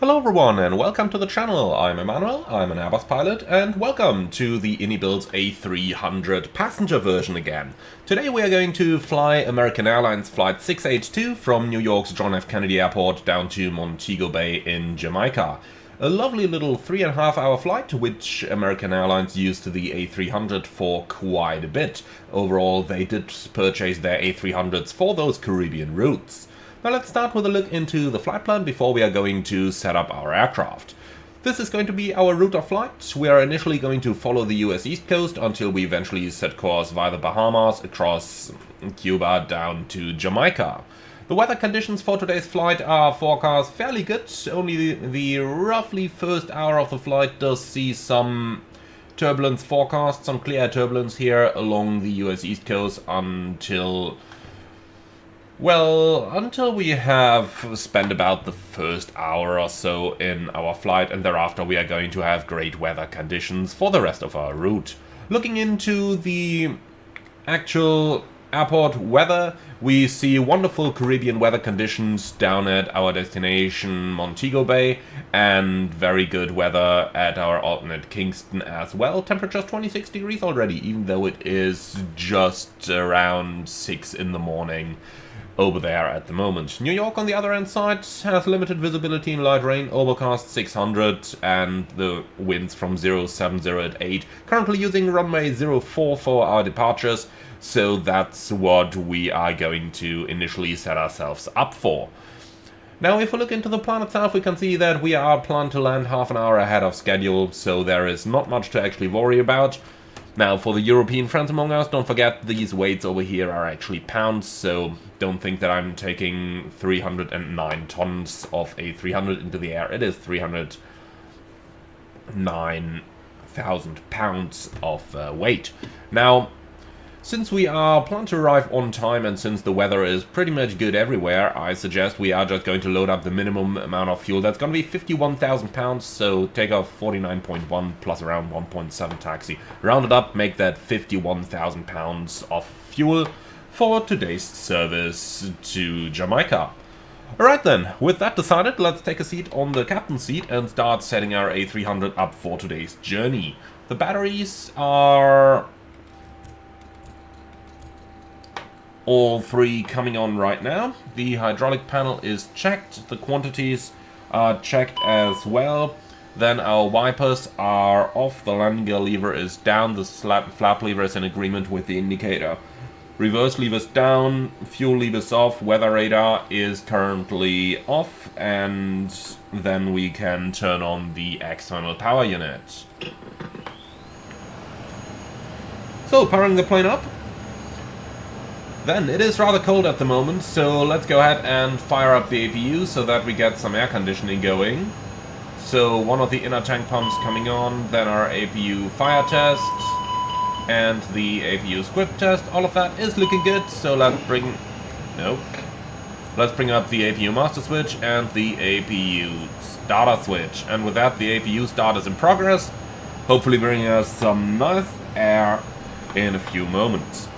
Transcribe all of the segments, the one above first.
Hello everyone and welcome to the channel. I'm Emmanuel, I'm an Airbus pilot, and welcome to the InnyBuild A300 passenger version again. Today we are going to fly American Airlines Flight 682 from New York's John F. Kennedy Airport down to Montego Bay in Jamaica. A lovely little 3.5 hour flight, which American Airlines used the A300 for quite a bit. Overall, they did purchase their A300s for those Caribbean routes. Now let's start with a look into the flight plan before we are going to set up our aircraft. This is going to be our route of flight. We are initially going to follow the US East Coast until we eventually set course via the Bahamas, across Cuba, down to Jamaica. The weather conditions for today's flight are forecast fairly good. Only the roughly first hour of the flight does see some turbulence forecast, some clear turbulence here along the US East Coast until we have spent about the first hour or so in our flight, and thereafter we are going to have great weather conditions for the rest of our route. Looking into the actual airport weather, we see wonderful Caribbean weather conditions down at our destination Montego Bay, and very good weather at our alternate Kingston as well. Temperature's 26 degrees already, even though it is just around 6 in the morning over there at the moment. New York, on the other hand side, has limited visibility in light rain, overcast 600, and the winds from 070 at 8. Currently using runway 04 for our departures, so that's what we are going to initially set ourselves up for. Now, if we look into the plan itself, we can see that we are planned to land half an hour ahead of schedule, so there is not much to actually worry about. Now, for the European friends among us, don't forget these weights over here are actually pounds, so don't think that I'm taking 309 tons of A300 into the air. It is 309,000 pounds of weight. Now, since we are planned to arrive on time and since the weather is pretty much good everywhere, I suggest we are just going to load up the minimum amount of fuel. That's going to be 51,000 pounds, so take off 49.1 plus around 1.7 taxi. Round it up, make that 51,000 pounds of fuel for today's service to Jamaica. Alright then, with that decided, let's take a seat on the captain's seat and start setting our A300 up for today's journey. The batteries are all three coming on right now. The hydraulic panel is checked, the quantities are checked as well. Then our wipers are off, the landing gear lever is down, the flap lever is in agreement with the indicator. Reverse lever's down, fuel lever's off, weather radar is currently off, and then we can turn on the external power unit. So, powering the plane up. Then, it is rather cold at the moment, so let's go ahead and fire up the APU so that we get some air conditioning going. So, one of the inner tank pumps coming on, then our APU fire test, and the APU script test. All of that is looking good, so let's bring up the APU master switch and the APU starter switch. And with that, the APU start is in progress, hopefully bringing us some nice air in a few moments.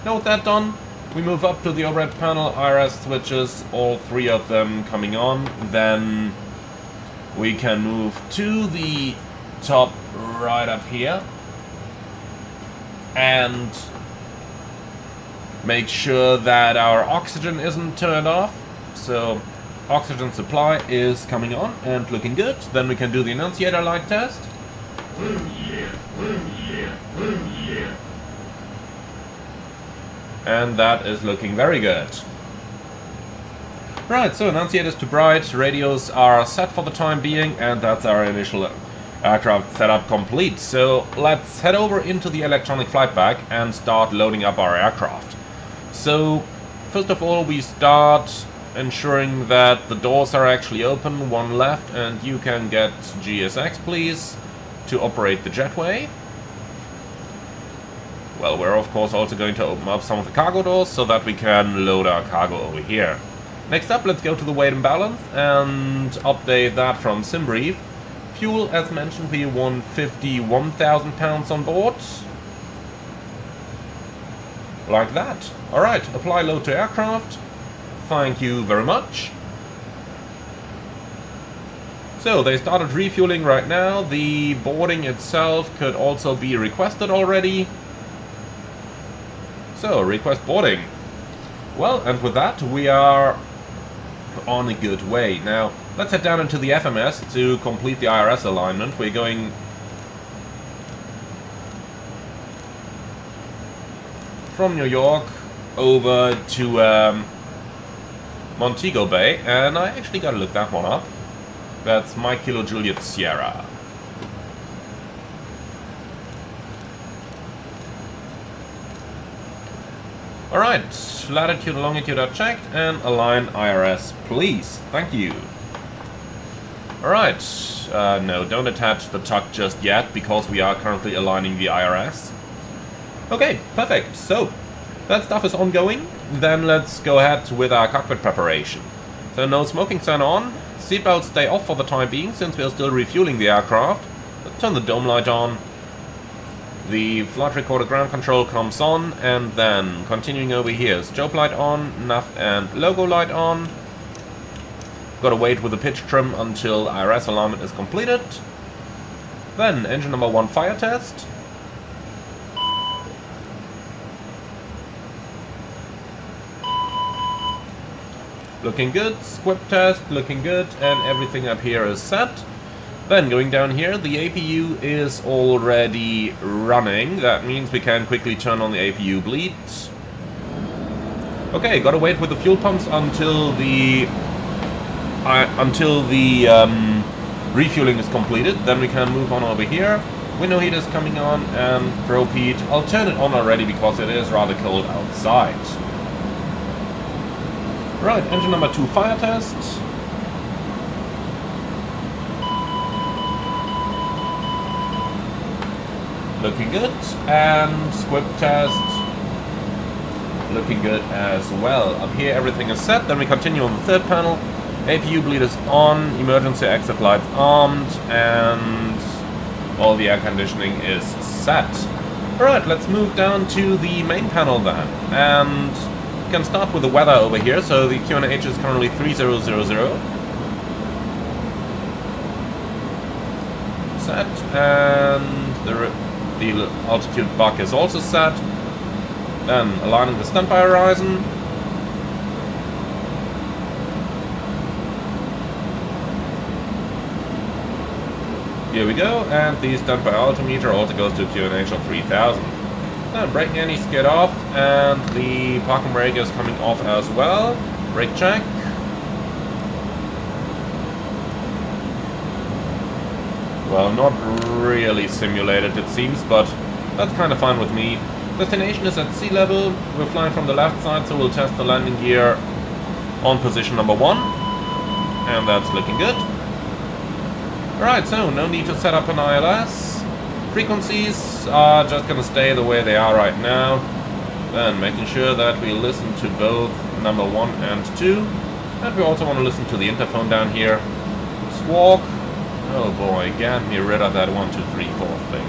Now with that done, we move up to the overhead panel, IRS switches, all three of them coming on. Then we can move to the top right up here and make sure that our oxygen isn't turned off. So oxygen supply is coming on and looking good. Then we can do the annunciator light test. And that is looking very good. Right, so annunciators to bright, radios are set for the time being, and that's our initial aircraft setup complete. So let's head over into the electronic flight bag and start loading up our aircraft. So first of all, we start ensuring that the doors are actually open, one left, and you can get GSX please to operate the jetway. Well, we're of course also going to open up some of the cargo doors so that we can load our cargo over here. Next up, let's go to the weight and balance and update that from SimBrief. Fuel, as mentioned, we want 51,000 pounds on board. Like that. Alright, apply load to aircraft. Thank you very much. So they started refueling right now. The boarding itself could also be requested already. So, request boarding. Well, and with that, we are on a good way. Now, let's head down into the FMS to complete the IRS alignment. We're going from New York over to Montego Bay, and I actually gotta look that one up. That's Mike Kilo Juliet Sierra. Alright, latitude and longitude are checked, and align IRS, please. Thank you. Alright, no, don't attach the tuck just yet, because we are currently aligning the IRS. Okay, perfect. So, that stuff is ongoing. Then let's go ahead with our cockpit preparation. So, no smoking sign on. Seatbelts stay off for the time being, since we are still refueling the aircraft. Let's turn the dome light on. The flight recorder ground control comes on, and then continuing over here, strobe light on, nav and logo light on. Gotta wait with the pitch trim until IRS alignment is completed. Then engine number 1 fire test. Looking good, squib test, looking good, and everything up here is set. Then going down here, the APU is already running. That means we can quickly turn on the APU bleed. Okay, gotta wait with the fuel pumps until the refueling is completed. Then we can move on over here. Window heat is coming on, and probe heat. I'll turn it on already because it is rather cold outside. Right, engine number 2 fire test. Looking good, and squib test, looking good as well. Up here everything is set, then we continue on the third panel. APU bleed is on, emergency exit lights armed, and all the air conditioning is set. Alright, let's move down to the main panel then, and we can start with the weather over here. So the QNH is currently 3000. Set, and the altitude buck is also set. Then aligning the standby horizon. Here we go, and the standby altimeter also goes to QNH of 3000. Then braking anti-skid off, and the parking brake is coming off as well. Brake check. Well, not really simulated it seems, but that's kind of fine with me. Destination is at sea level. We're flying from the left side, so we'll test the landing gear on position number 1. And that's looking good. Alright, so no need to set up an ILS. Frequencies are just going to stay the way they are right now. Then making sure that we listen to both number 1 and 2. And we also want to listen to the interphone down here. Squawk. Oh boy, get me rid of that 1, 2, 3, 4 thing.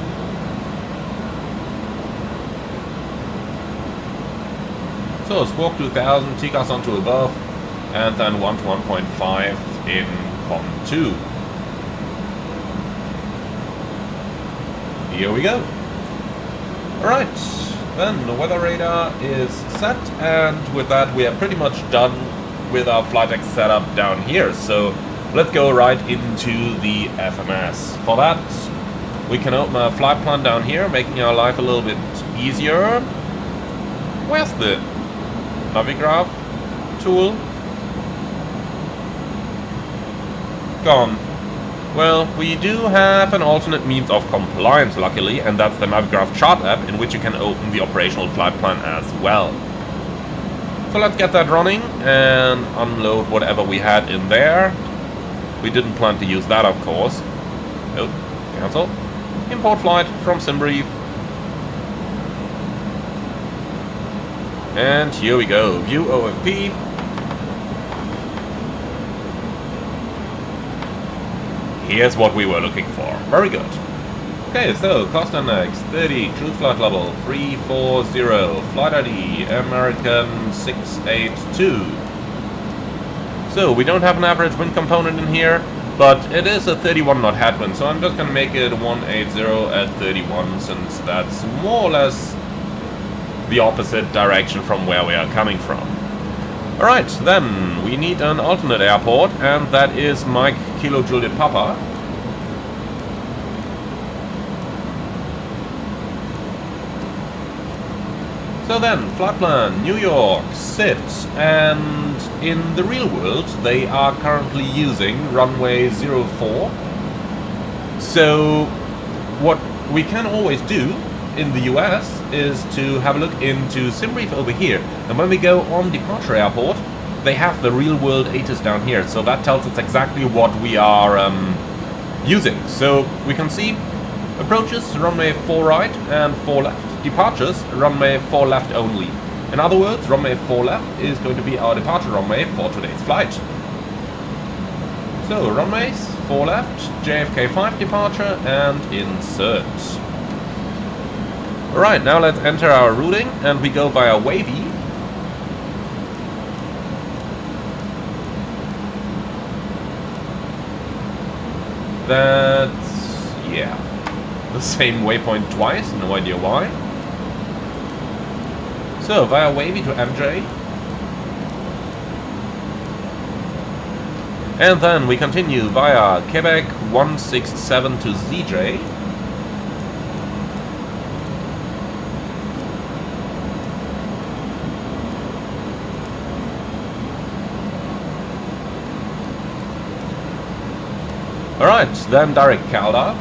So squawk 2000, TCAS on to above, and then 1 to 1.5 in COM 2. Here we go. Alright, then the weather radar is set, and with that we are pretty much done with our flight deck setup down here. So let's go right into the FMS. For that, we can open our flight plan down here, making our life a little bit easier. Where's the Navigraph tool? Gone. Well, we do have an alternate means of compliance, luckily, and that's the Navigraph chart app, in which you can open the operational flight plan as well. So let's get that running and unload whatever we had in there. We didn't plan to use that, of course. Oh, cancel. Import flight from SimBrief. And here we go. View OFP. Here's what we were looking for. Very good. Okay, so cost index 30, cruise flight level 340, flight ID American 682. So we don't have an average wind component in here. But it is a 31 knot headwind, so I'm just gonna make it 180 at 31, since that's more or less the opposite direction from where we are coming from. Alright, then we need an alternate airport, and that is Mike Kilo Juliet Papa. So then, flight plan, New York, sit, and in the real world they are currently using runway 04. So what we can always do in the US is to have a look into SimBrief over here, and when we go on departure airport they have the real world ATIS down here, so that tells us exactly what we are using. So we can see approaches runway 4 right and 4 left. Departures, runway 4 left only. In other words, runway 4 left is going to be our departure runway for today's flight. So, runways 4 left, JFK 5 departure, and insert. Alright, now let's enter our routing, and we go via Wavy. That's, yeah, the same waypoint twice, no idea why. So, via Wavy to MJ. And then we continue via Quebec 167 to ZJ. Alright, then direct Calda.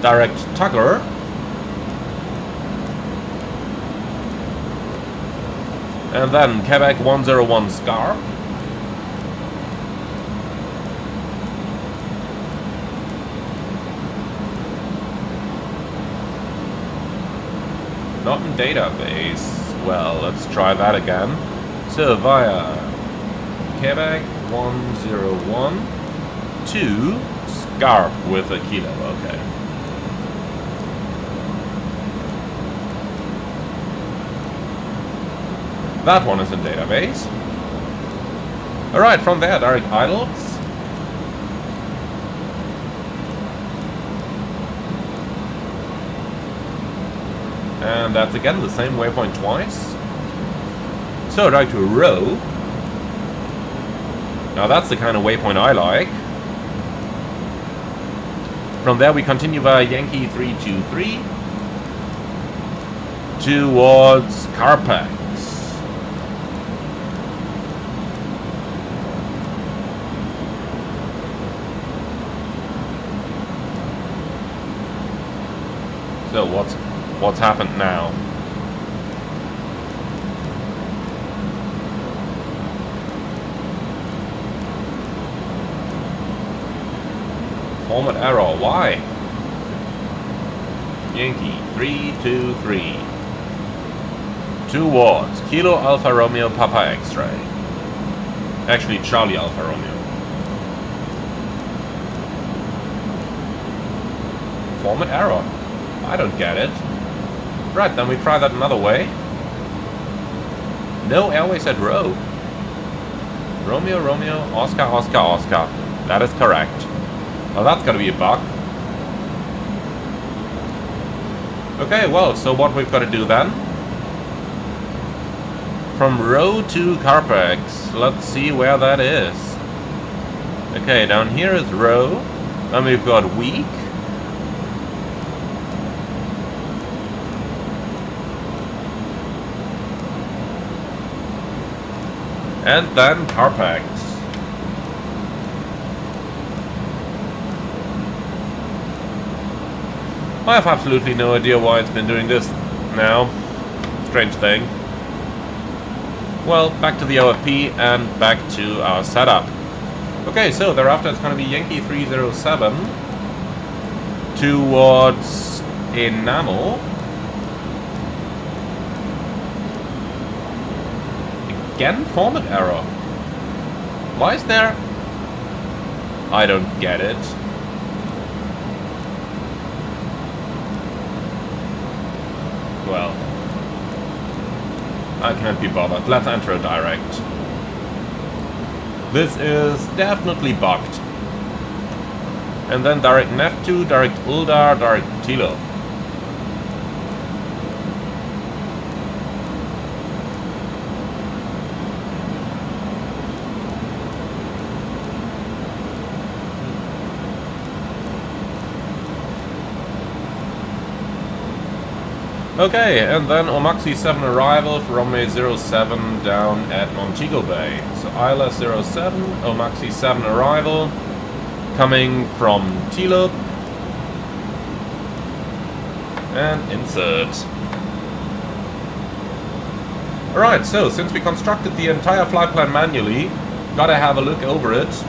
Direct Tucker. And then Quebec 101 Scar. Not in database. Well, let's try that again. So via Quebec 101 to Scarp with a kilo, okay. That one is in database. Alright, from there, direct idles. And that's again the same waypoint twice. So direct to row. Now that's the kind of waypoint I like. From there we continue via Yankee 323 towards Carpax. So what's happened now? Format error, why? Yankee 323 towards Kilo Alpha Romeo Papa X-ray. Actually Charlie Alpha Romeo. Format error. I don't get it. Right, then we try that another way. No airways at row. Romeo, Romeo, Oscar, Oscar, Oscar. That is correct. Well, that's gotta be a bug. Okay, well, so what we've got to do then? From row to Carpax. Let's see where that is. Okay, down here is row. Then we've got weak. And then Carpax. I have absolutely no idea why it's been doing this now. Strange thing. Well, back to the OFP and back to our setup. Okay, so thereafter it's going to be Yankee 307 towards Enamel. Again, format error. Why is there? I don't get it. Well, I can't be bothered. Let's enter a direct. This is definitely bugged. And then direct nav2, direct Uldar, direct Tilo. Okay, and then Omaxi 7 arrival for runway 07 down at Montego Bay. So ILS 07, Omaxi 7 arrival, coming from Tilo. And insert. Alright, so since we constructed the entire flight plan manually, gotta have a look over it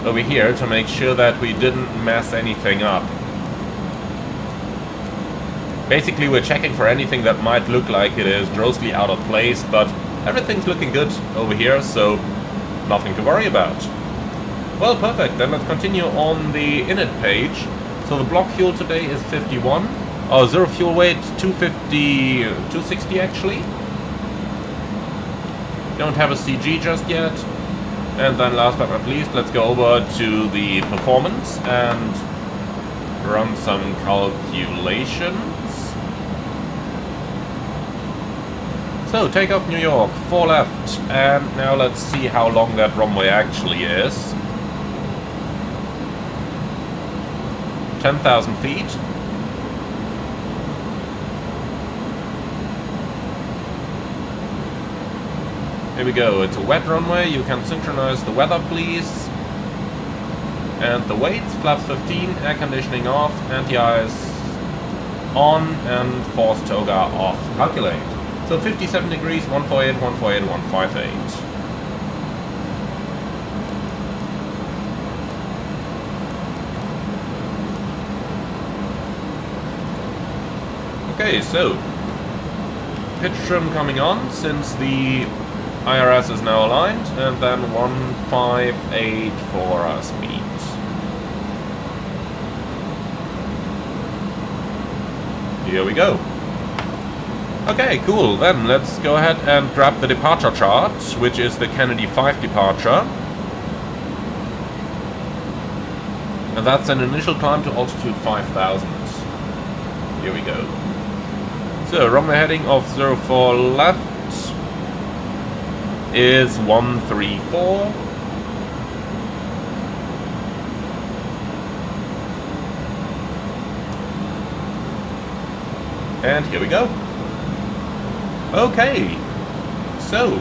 over here to make sure that we didn't mess anything up. Basically, we're checking for anything that might look like it is grossly out of place, but everything's looking good over here, so nothing to worry about. Well, perfect. Then let's continue on the init page. So the block fuel today is 51. Oh, zero fuel weight 250, 260 actually. Don't have a CG just yet. And then last but not least, let's go over to the performance and run some calculations. So, takeoff New York, 4 left, and now let's see how long that runway actually is. 10,000 feet. Here we go, it's a wet runway, you can synchronize the weather please. And the weights, flaps 15, air conditioning off, anti-ice on, and force toga off. Calculate. So 57 degrees, 148, 148, 158. Okay, so pitch trim coming on since the IRS is now aligned, and then 158 for our speed. Here we go. Okay, cool. Then let's go ahead and grab the departure chart, which is the Kennedy 5 departure. And that's an initial climb to altitude 5,000. Here we go. So, runway heading of 04 left is 134. And here we go. Okay, so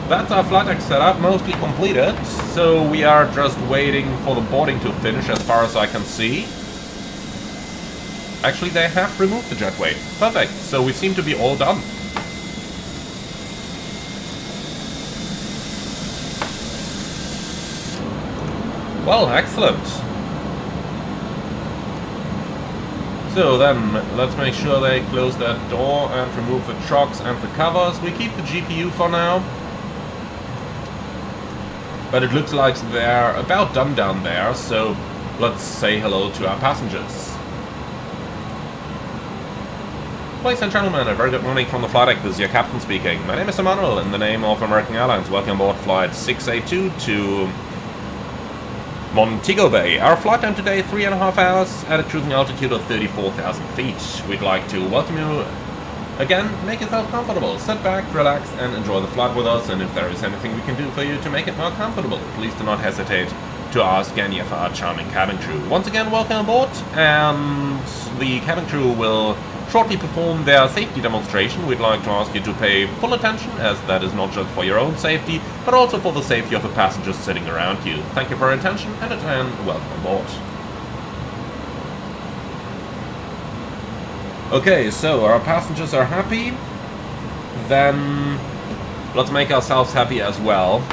that's our flight deck setup, mostly completed. So we are just waiting for the boarding to finish as far as I can see. Actually, they have removed the jetway. Perfect, so we seem to be all done. Well, excellent. So then, let's make sure they close that door and remove the chocks and the covers. We keep the GPU for now. But it looks like they're about done down there, so let's say hello to our passengers. Ladies and gentlemen, a very good morning from the flight deck. This is your captain speaking. My name is Emmanuel. In the name of American Airlines, welcome aboard flight 682 to Montego Bay. Our flight time today, 3.5 hours at a cruising altitude of 34,000 feet. We'd like to welcome you again. Make yourself comfortable. Sit back, relax, and enjoy the flight with us. And if there is anything we can do for you to make it more comfortable, please do not hesitate to ask any of our charming cabin crew. Once again, welcome aboard, and the cabin crew will shortly perform their safety demonstration. We'd like to ask you to pay full attention, as that is not just for your own safety, but also for the safety of the passengers sitting around you. Thank you for your attention, and welcome aboard. Okay, so our passengers are happy. Then let's make ourselves happy as well,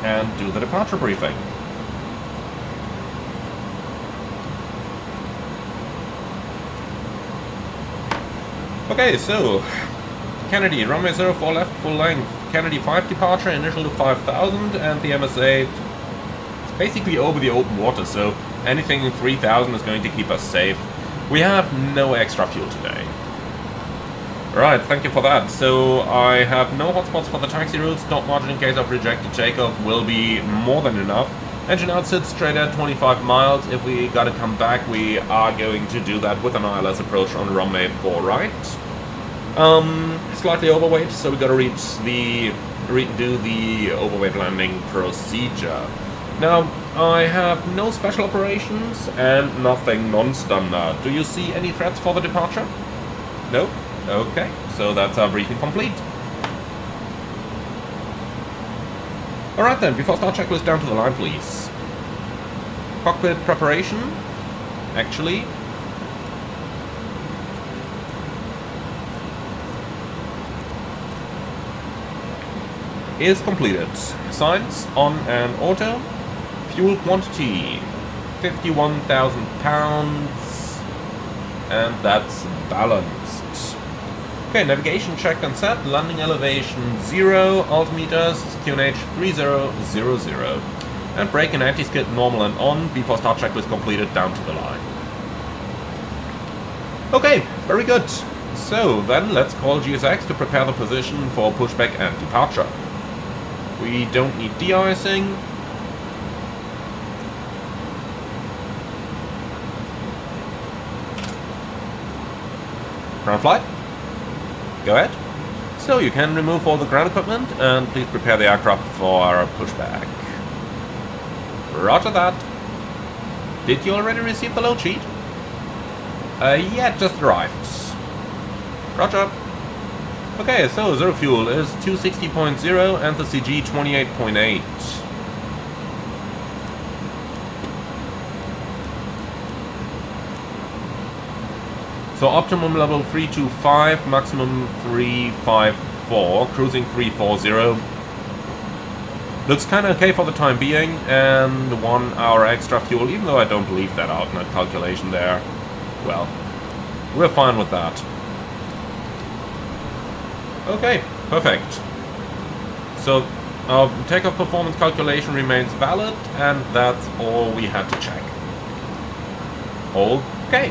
and do the departure briefing. Okay, so Kennedy, runway 04 left, full length. Kennedy 5 departure, initial to 5,000, and the MSA is basically over the open water, so anything in 3,000 is going to keep us safe. We have no extra fuel today. Right, thank you for that. So I have no hotspots for the taxi routes. Stop margin in case of rejected takeoff will be more than enough. Engine out sits straight at 25 miles. If we gotta come back, we are going to do that with an ILS approach on runway 4 right. Slightly overweight, so we gotta do the overweight landing procedure. Now, I have no special operations and nothing non-standard. Do you see any threats for the departure? No? Okay, so that's our briefing complete. Alright then, before start checklist down to the line, please. Cockpit preparation, actually. Is completed. Signs on and auto. Fuel quantity, 51,000 pounds. And that's balanced. Okay, navigation checked and set. Landing elevation 0, altimeters, QNH 3000. And brake and anti-skid normal and on before start checklist completed down to the line. Okay, very good. So then let's call GSX to prepare the position for pushback and departure. We don't need de-icing. Ground flight. Go ahead. So you can remove all the ground equipment and please prepare the aircraft for our pushback. Roger that. Did you already receive the load sheet? Yeah, just arrived. Roger. Okay, so zero fuel is 260.0 and the CG 28.8. So optimum level 325, maximum 354, cruising 340. Looks kinda okay for the time being, and 1 hour extra fuel, even though I don't believe that out in that calculation there. Well, we're fine with that. Okay, perfect. So our takeoff performance calculation remains valid, and that's all we had to check. Okay.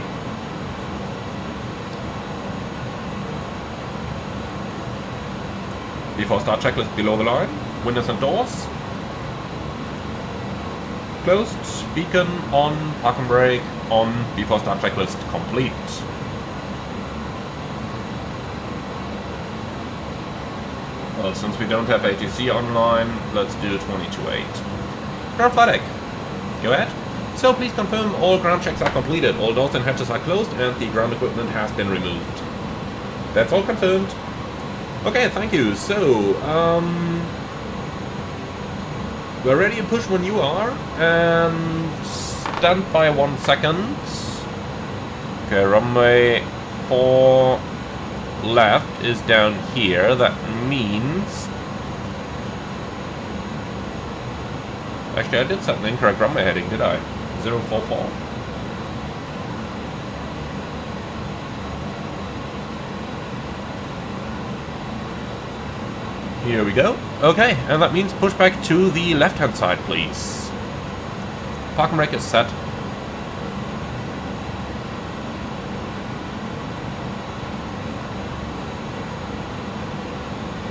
Before start checklist below the line, windows and doors. Closed, beacon on, park and brake on, before start checklist complete. Well, since we don't have ATC online, let's do 22.8. Ground flight deck. Go ahead. So please confirm all ground checks are completed, all doors and hatches are closed, and the ground equipment has been removed. That's all confirmed. Okay, thank you. So, we're ready to push when you are, and stand by 1 second. Okay, runway 4 left is down here. That means... Actually, I did set an incorrect runway heading, did I? 044. Here we go. Okay, and that means push back to the left-hand side, please. Park and brake is set.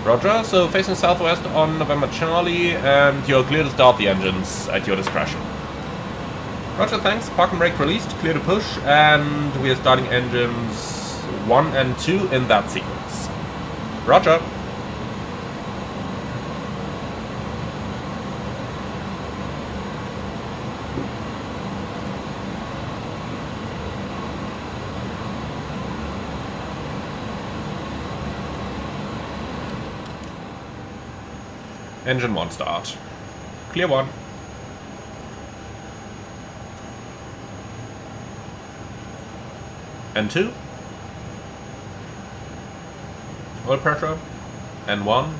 Roger, so facing southwest on November Charlie, and you're clear to start the engines at your discretion. Roger, thanks. Park and brake released, clear to push, and we are starting engines 1 and 2 in that sequence. Roger. Engine 1 start. Clear 1. And 2. Oil pressure. And 1.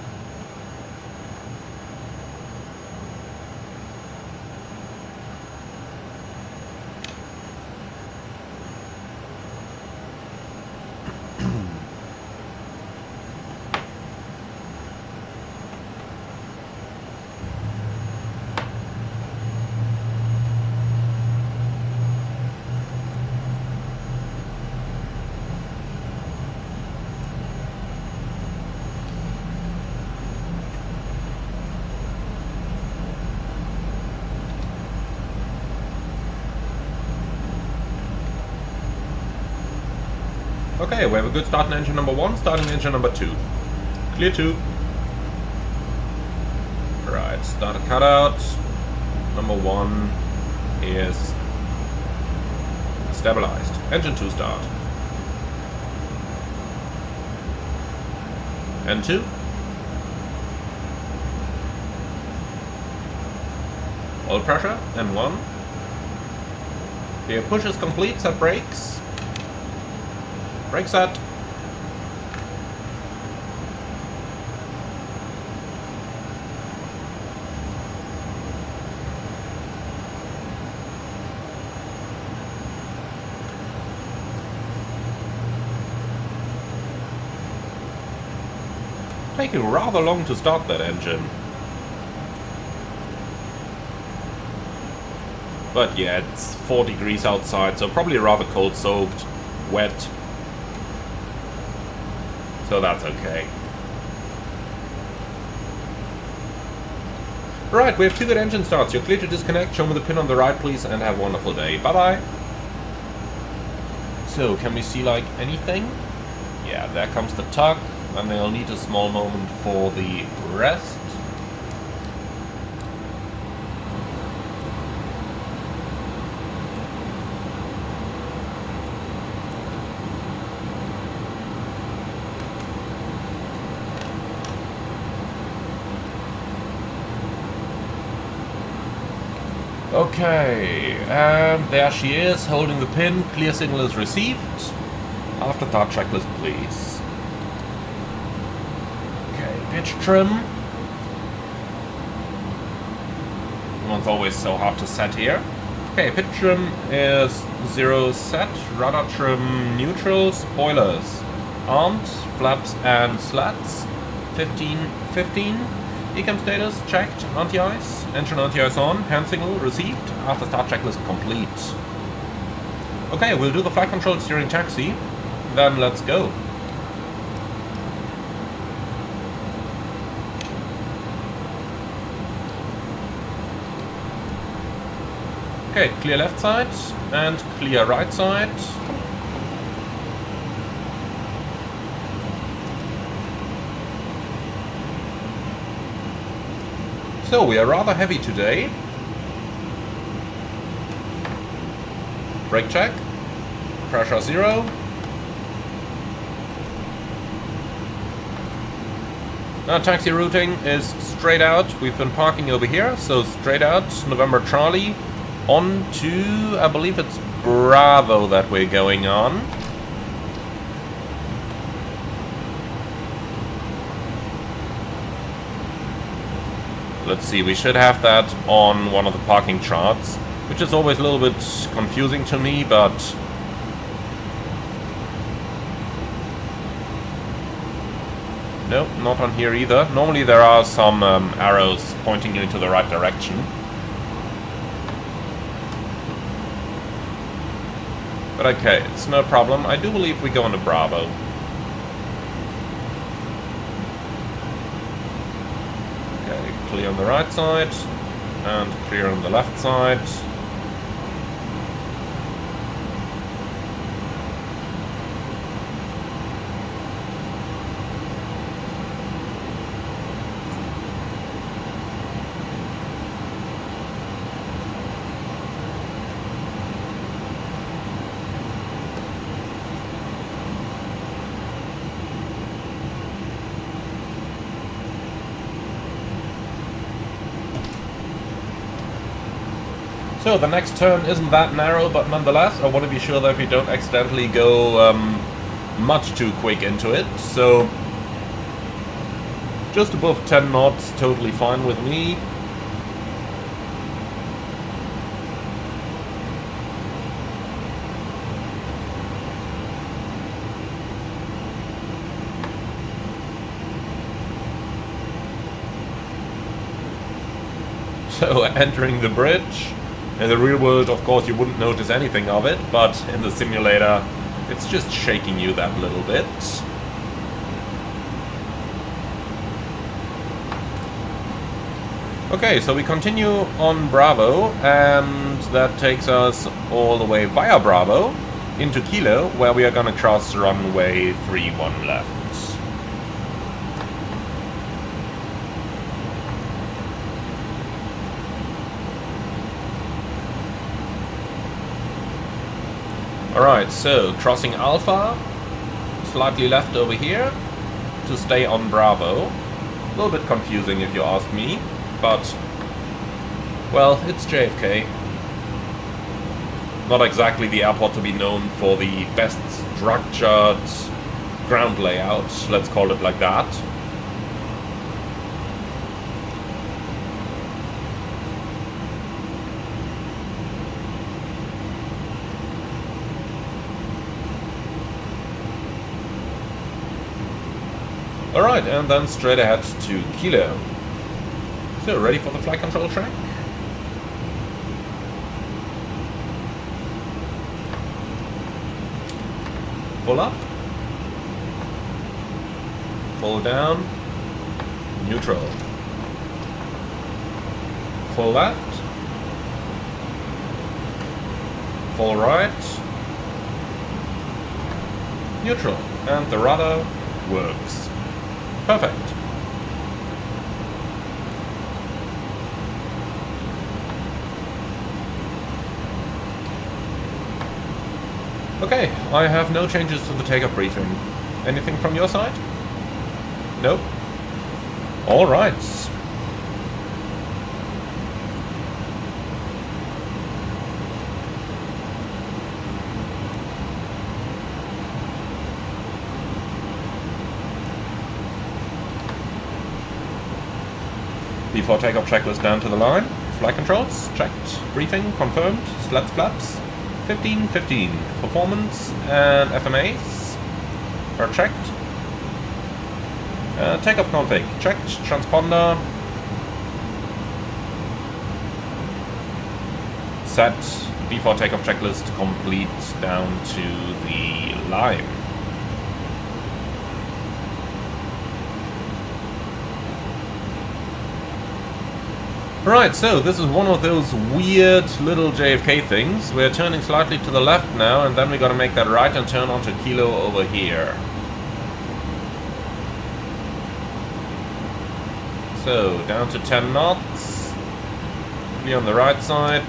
Okay, we have a good start in engine number 1, starting engine number 2. Clear 2. Right, start a cutout. Number 1 is stabilized. Engine 2 start. N2. Oil pressure, N1. The push is complete, set brakes. Brake set. Taking rather long to start that engine. But yeah, it's 4 degrees outside, so probably rather cold soaked, wet. So that's okay. Right, we have 2 good engine starts. You're clear to disconnect. Show me the pin on the right, please, and have a wonderful day. Bye-bye. So, can we see, like, anything? Yeah, there comes the tug. And they'll need a small moment for the rest. Okay, and there she is, holding the pin. Clear signal is received. After start checklist, please. Pitch trim. One's always so hard to set here. Okay, pitch trim is 0 set. Rudder trim neutral. Spoilers armed. Flaps and slats 15. Ecam status checked. Anti-ice. Engine anti-ice on. Hand signal received. After start checklist complete. Okay, we'll do the flight controls during taxi. Then let's go. Okay, clear left side and clear right side. So we are rather heavy today. Brake check. Pressure 0. Now taxi routing is straight out. We've been parking over here, so straight out, November Charlie. On to, I believe it's Bravo that we're going on. Let's see, we should have that on one of the parking charts, which is always a little bit confusing to me, but... No, not on here either. Normally there are some arrows pointing you into the right direction. But okay, it's no problem. I do believe we go on to Bravo. Okay, clear on the right side, and clear on the left side. So the next turn isn't that narrow, but nonetheless, I want to be sure that we don't accidentally go much too quick into it. So just above 10 knots, totally fine with me. So entering the bridge. In the real world, of course, you wouldn't notice anything of it, but in the simulator, it's just shaking you that little bit. Okay, so we continue on Bravo, and that takes us all the way via Bravo into Kilo, where we are gonna cross runway 31 left. Alright, so crossing Alpha, slightly left over here, to stay on Bravo. A little bit confusing if you ask me, but, well, it's JFK. Not exactly the airport to be known for the best structured ground layout, let's call it like that. Alright, and then straight ahead to Kilo. So, ready for the flight control track? Full up. Full down. Neutral. Full left. Full right. Neutral. And the rudder works. Perfect. Okay, I have no changes to the takeoff briefing. Anything from your side? Nope. All right. Before takeoff checklist down to the line. Flight controls, checked. Briefing, confirmed. Slats, flaps, 15. Performance and FMAs are checked. Takeoff config, checked. Transponder set. Before takeoff checklist complete down to the line. Right, so this is one of those weird little JFK things. We're turning slightly to the left now, and then we're gonna make that right and turn onto Kilo over here. So, down to 10 knots. Clear on the right side.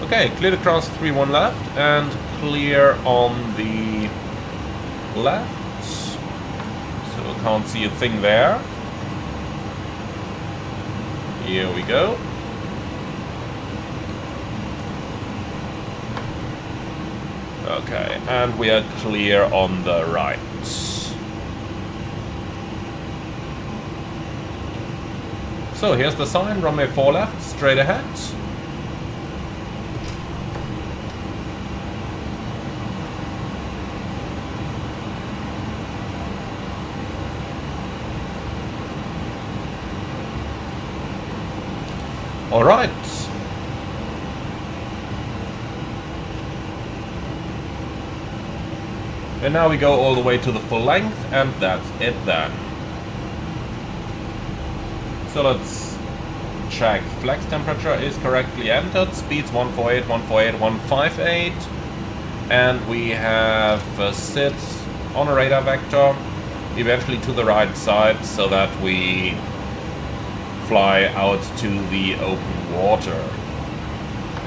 Okay, clear to cross 31 left, and clear on the left. So, can't see a thing there. Here we go. Okay, and we are clear on the right. So here's the sign, runway 4 left, straight ahead. All right. And now we go all the way to the full length, and that's it then. So let's check. Flex temperature is correctly entered. Speeds 148, 148, 158. And we have sit on a radar vector, eventually to the right side, so that we fly out to the open water.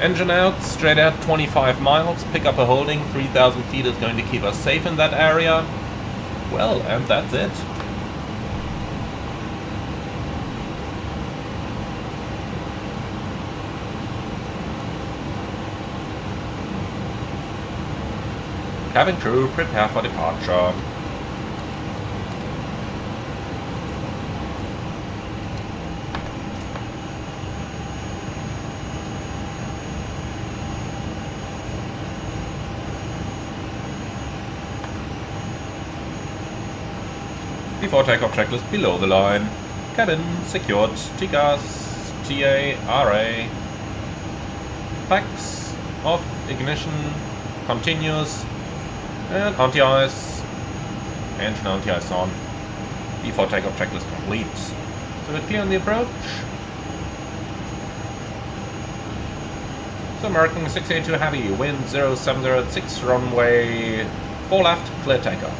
Engine out, straight at 25 miles, pick up a holding, 3,000 feet is going to keep us safe in that area. Well, and that's it. Cabin crew, prepare for departure. Before takeoff checklist below the line. Cabin secured. TCAS, TA, RA. Packs off, ignition continuous, and anti-ice. Engine anti-ice on. Before takeoff checklist complete. So we're clear on the approach. So marking 682 heavy, wind 070 at 6, runway 4 left, clear takeoff.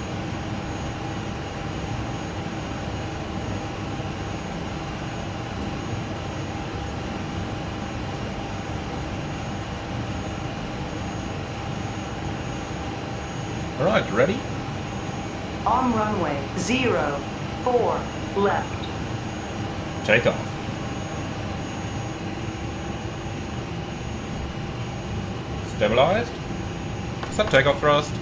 Alright, ready? On runway 04 left. Takeoff. Stabilized. Set takeoff thrust.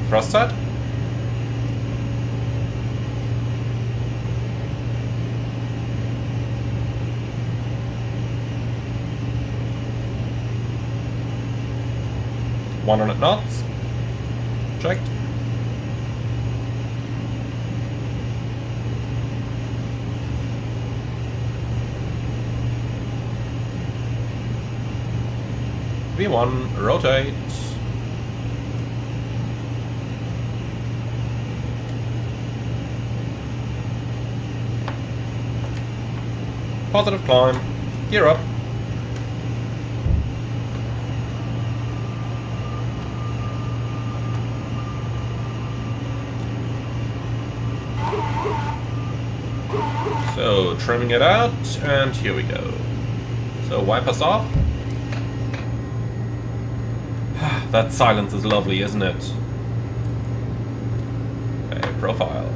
Thrust set. .100 knots. Checked. V1, rotate. Positive climb. Gear up. So, trimming it out, and here we go. So, wipers off. That silence is lovely, isn't it? Okay, profile.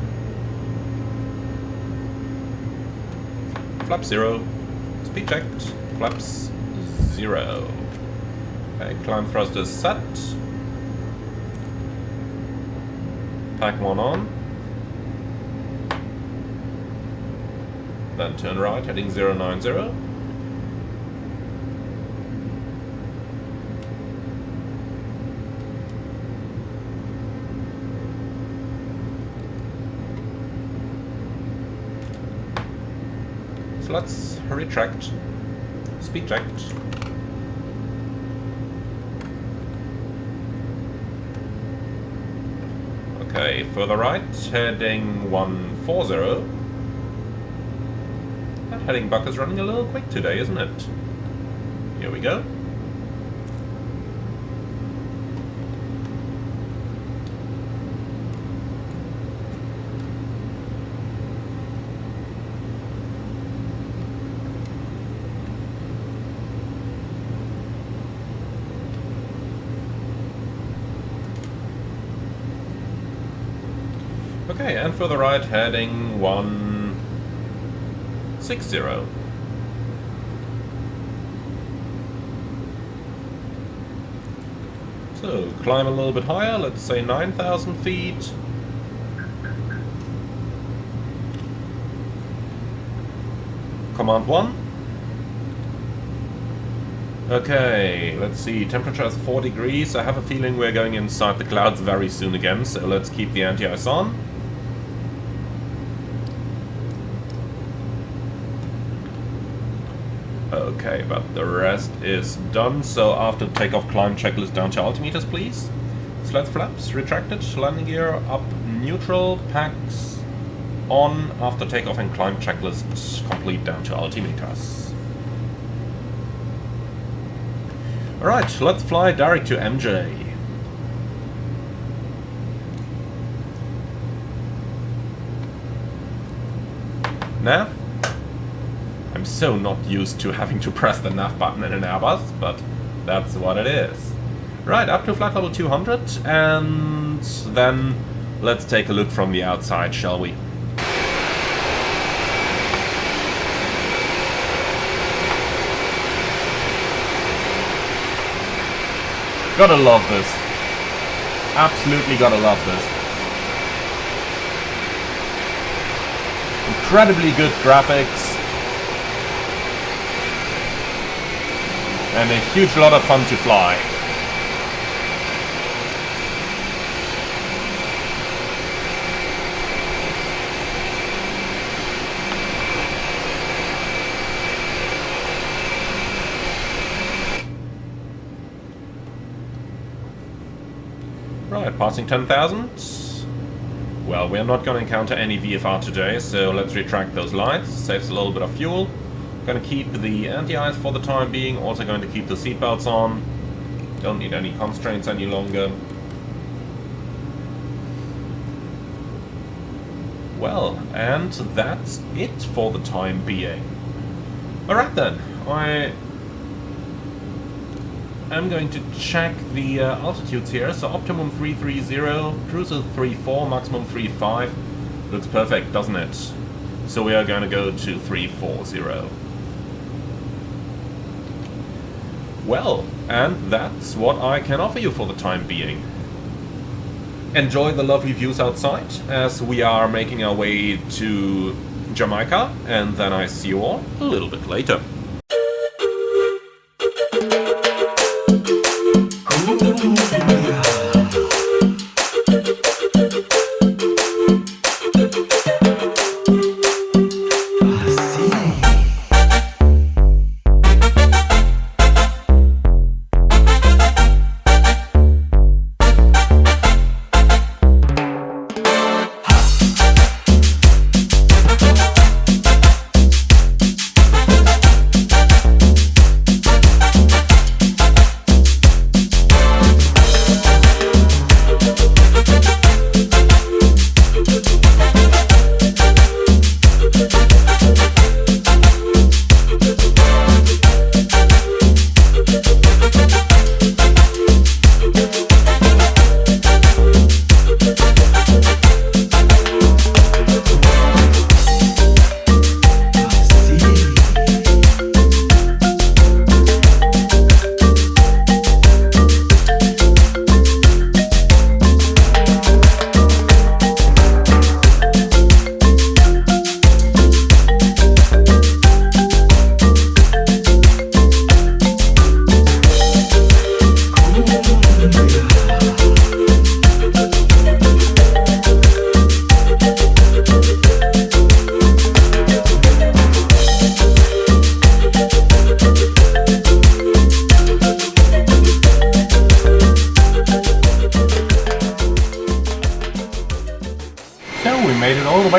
Flap 0. Speed checked. Flaps 0. Okay, climb thrusters set. Pack 1 on. Then turn right, heading 090. So let's retract. Speed checked. Okay, further right, heading 140. That heading buck is running a little quick today, isn't it? Here we go. Okay, and further right, heading 160. So, climb a little bit higher, let's say 9,000 feet. Command 1. Okay, let's see, temperature is 4 degrees. I have a feeling we're going inside the clouds very soon again, so let's keep the anti-ice on. Okay, but the rest is done, so after takeoff climb checklist down to altimeters, please. Sled flaps retracted, landing gear up neutral, packs on, after takeoff and climb checklist complete down to altimeters. Alright, let's fly direct to MJ. Nav. I'm so not used to having to press the nav button in an Airbus, but that's what it is. Right, up to flight level 200, and then let's take a look from the outside, shall we? Gotta love this. Absolutely gotta love this. Incredibly good graphics. And a huge lot of fun to fly. Right, passing 10,000. Well, we are not going to encounter any VFR today, so let's retract those lights. Saves a little bit of fuel. Going to keep the anti-ice for the time being. Also going to keep the seatbelts on. Don't need any constraints any longer. Well, and that's it for the time being. Alright then, I am going to check the altitudes here. So optimum 330, cruiser 34, maximum 35. Looks perfect, doesn't it? So we are going to go to 340. Well, and that's what I can offer you for the time being. Enjoy the lovely views outside as we are making our way to Jamaica, and then I see you all a little bit later.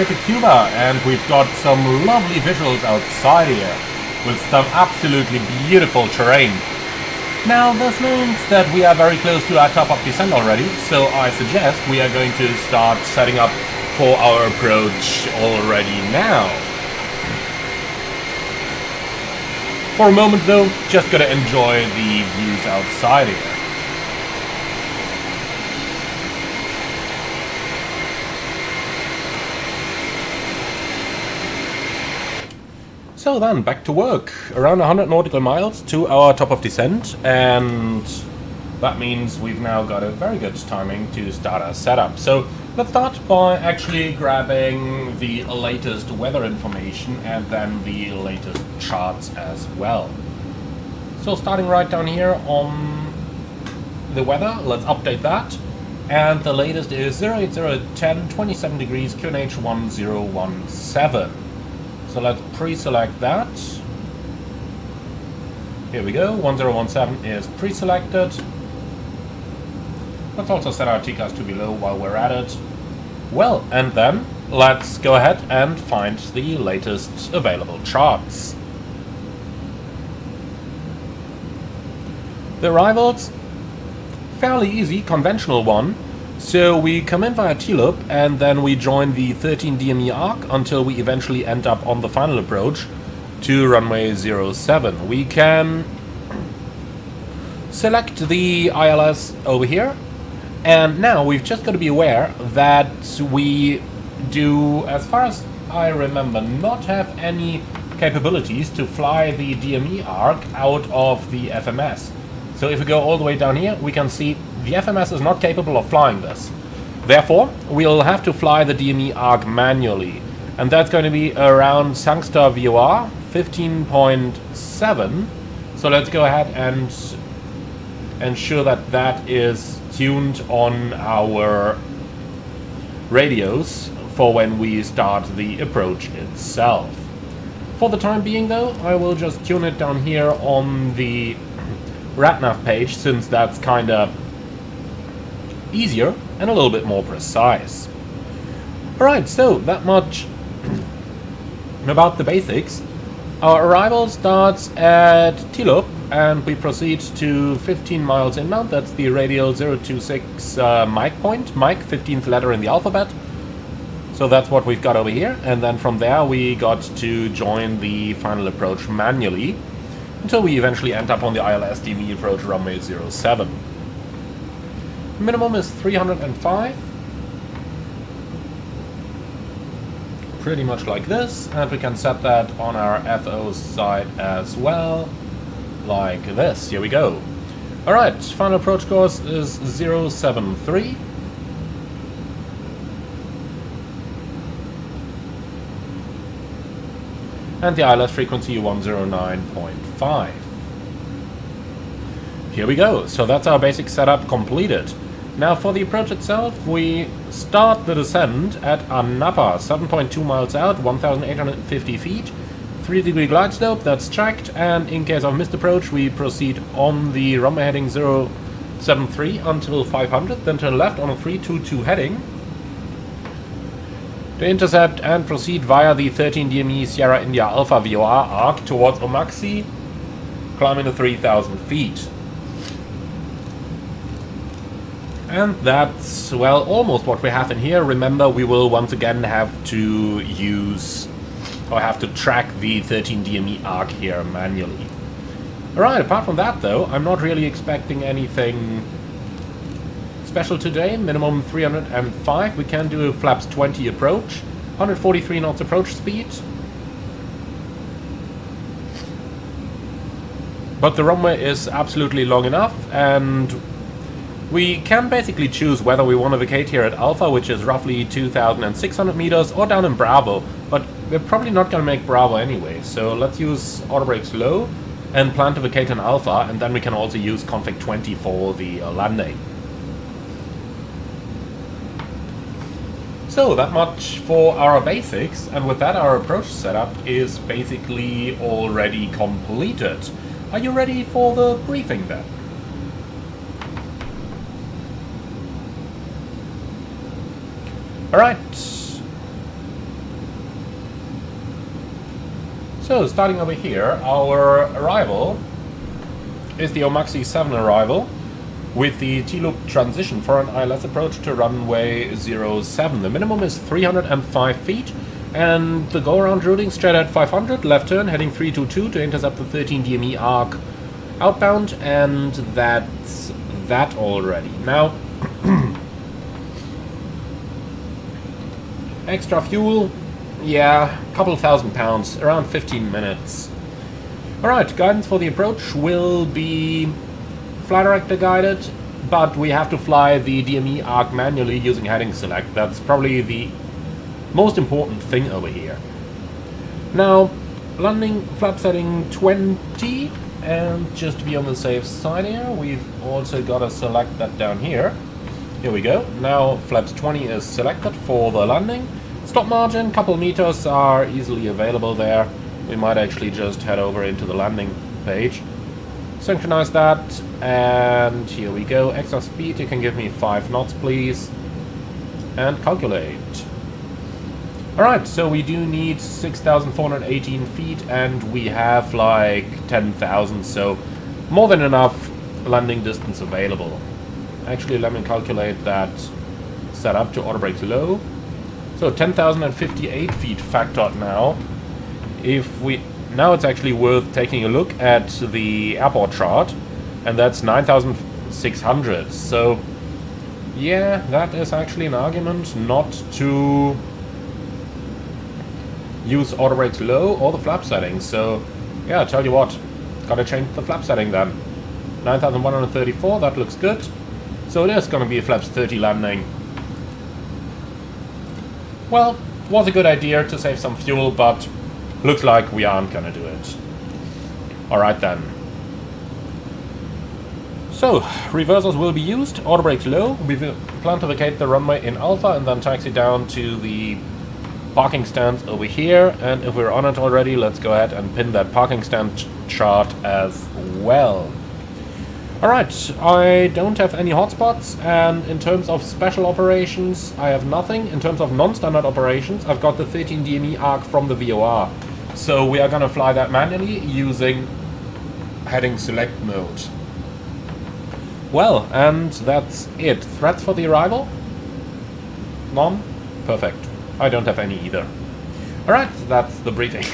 To Cuba, and we've got some lovely visuals outside here with some absolutely beautiful terrain. Now this means that we are very close to our top of descent already, so I suggest we are going to start setting up for our approach already now. For a moment though, just gotta enjoy the views outside here. So then, back to work. Around 100 nautical miles to our top of descent, and that means we've now got a very good timing to start our setup. So let's start by actually grabbing the latest weather information and then the latest charts as well. So starting right down here on the weather, let's update that. And the latest is 08010, 27 degrees, QNH 1017. So let's pre-select that. Here we go, 1017 is pre-selected. Let's also set our TCAS to below while we're at it. Well, and then let's go ahead and find the latest available charts. The arrivals, fairly easy, conventional one. So we come in via T-loop and then we join the 13 DME arc until we eventually end up on the final approach to runway 07. We can select the ILS over here, and now we've just got to be aware that we do, as far as I remember, not have any capabilities to fly the DME arc out of the FMS. So if we go all the way down here, we can see the FMS is not capable of flying this. Therefore, we'll have to fly the DME arc manually. And that's going to be around Sangster VOR 15.7. So let's go ahead and ensure that that is tuned on our radios for when we start the approach itself. For the time being though, I will just tune it down here on the RadNav page, since that's kinda easier and a little bit more precise. Alright, so that much about the basics. Our arrival starts at Tilop and we proceed to 15 miles inbound. That's the radial 026 mic point. Mic, 15th letter in the alphabet. So that's what we've got over here. And then from there we got to join the final approach manually until we eventually end up on the ILS DME approach runway 07. Minimum is 305. Pretty much like this, and we can set that on our FO side as well, like this. Here we go. Alright, final approach course is 073. And the ILS frequency 109.5. Here we go, so that's our basic setup completed. Now for the approach itself, we start the descent at Anapa, 7.2 miles out, 1,850 feet, 3-degree glide slope, that's checked, and in case of missed approach, we proceed on the runway heading 073 until 500, then turn left on a 322 heading to intercept and proceed via the 13 DME Sierra India Alpha VOR arc towards Omaxi, climbing to 3,000 feet. And that's, well, almost what we have in here. Remember, we will once again have to use, or have to track the 13 DME arc here manually. Alright, apart from that though, I'm not really expecting anything special today. Minimum 305. We can do a flaps 20 approach. 143 knots approach speed. But the runway is absolutely long enough, and we can basically choose whether we want to vacate here at Alpha, which is roughly 2,600 meters, or down in Bravo, but we're probably not going to make Bravo anyway, so let's use auto brakes low and plan to vacate in Alpha, and then we can also use config 20 for the landing. So that much for our basics, and with that our approach setup is basically already completed. Are you ready for the briefing then? Alright, so starting over here, our arrival is the Omaxi 7 arrival with the T-loop transition for an ILS approach to runway 07. The minimum is 305 feet, and the go-around routing straight at 500, left turn heading 322 to intercept the 13 DME arc outbound, and that's that already. Now, extra fuel, yeah, a couple thousand pounds, around 15 minutes. Alright, guidance for the approach will be fly director guided, but we have to fly the DME arc manually using heading select. That's probably the most important thing over here. Now, landing flap setting 20, and just to be on the safe side here, we've also got to select that down here. Here we go. Now flaps 20 is selected for the landing. Stop margin, couple meters are easily available there. We might actually just head over into the landing page. Synchronize that, and here we go. Extra speed, you can give me 5 knots please. And calculate. Alright, so we do need 6,418 feet, and we have like 10,000, so more than enough landing distance available. Actually, let me calculate that set up to auto brakes low. So 10,058 feet factored now. Now it's actually worth taking a look at the airport chart, and that's 9,600. So yeah, that is actually an argument not to use auto brakes low or the flap setting. So yeah, I tell you what, gotta change the flap setting then. 9,134, that looks good. So it is gonna be a flaps 30 landing. Well, was a good idea to save some fuel, but looks like we aren't gonna do it. Alright then. So, reversers will be used, auto brakes low. We plan to vacate the runway in Alpha and then taxi down to the parking stand over here. And if we're on it already, let's go ahead and pin that parking stand chart as well. Alright, I don't have any hotspots, and in terms of special operations, I have nothing. In terms of non-standard operations, I've got the 13 DME arc from the VOR. So we are gonna fly that manually using heading select mode. Well, and that's it. Threats for the arrival? None? Perfect. I don't have any either. Alright, that's the briefing.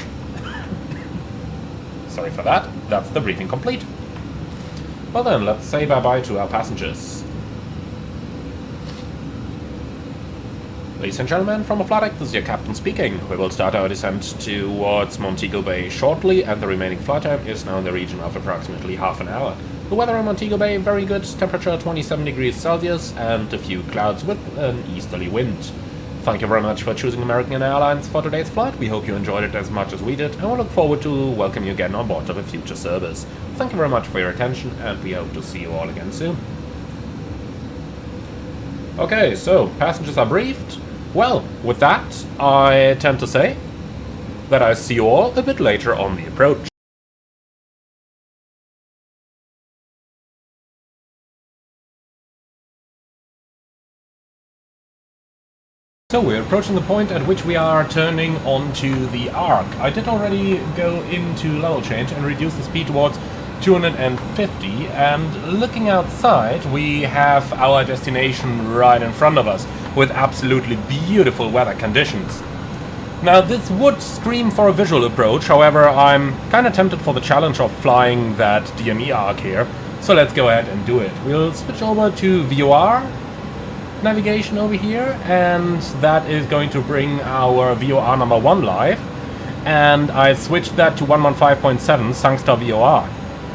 Sorry for that. That's the briefing complete. Well then, let's say bye-bye to our passengers. Ladies and gentlemen, from a flight deck, this is your captain speaking. We will start our descent towards Montego Bay shortly, and the remaining flight time is now in the region of approximately half an hour. The weather in Montego Bay, very good, temperature 27 degrees Celsius, and a few clouds with an easterly wind. Thank you very much for choosing American Airlines for today's flight. We hope you enjoyed it as much as we did, and we look forward to welcoming you again on board of a future service. Thank you very much for your attention, and we hope to see you all again soon. Okay, so passengers are briefed. Well, with that, I tend to say that I see you all a bit later on the approach. So we're approaching the point at which we are turning onto the arc. I did already go into level change and reduce the speed towards 250, and looking outside we have our destination right in front of us with absolutely beautiful weather conditions. Now this would scream for a visual approach, however I'm kinda tempted for the challenge of flying that DME arc here, so let's go ahead and do it. We'll switch over to VOR navigation over here, and that is going to bring our VOR number 1 live, and I've switched that to 115.7 Sangster VOR.